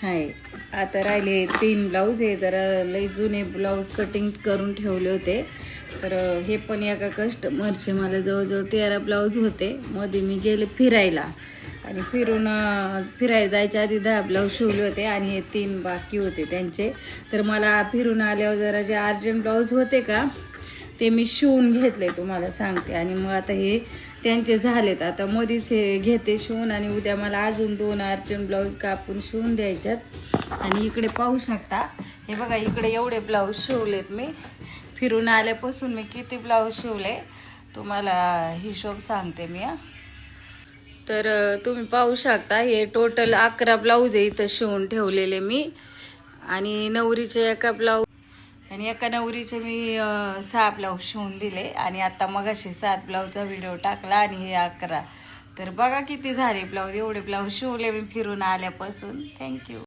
हाय. आता राहिले 3 ब्लाऊज आहे, तर लई जुने ब्लाऊज कटिंग करून ठेवले होते. तर हे पण एका कस्टमरचे मला जवळजवळ 13 ब्लाऊज होते. मध्ये मी गेले फिरायला आणि फिरायला जायच्या आधी 10 ब्लाऊज शिवले होते आणि हे 3 बाकी होते त्यांचे. तर मला फिरून आल्यावर जरा जे अर्जंट ब्लाऊज होते का ते मी शिवून घेतले तुम्हाला सांगते. आणि मग आता हे त्यांचे झालेत. आता मध्येच हे घेते शिवून आणि उद्या मला अजून 2 अर्जंट ब्लाऊज कापून शिवून द्यायच्यात. आणि इकडे पाहू शकता, हे बघा इकडे एवढे ब्लाऊज शिवलेत मी. फिरून आल्यापासून मी किती ब्लाऊज शिवले तुम्हाला हिशोब सांगते मी. तर तुम्ही पाहू शकता हे टोटल 11 ब्लाऊज आहे इथं शिवून ठेवलेले मी. आणि नवरीचे एका नवरीचे मी 6 ब्लाऊज शिवून दिले. आणि आता मगाशी 7 ब्लाऊजचा व्हिडिओ टाकला आणि हे 11. तर बघा किती झाले ब्लाऊज. एवढे ब्लाऊज शिवले मी फिरून आल्यापासून. थँक्यू.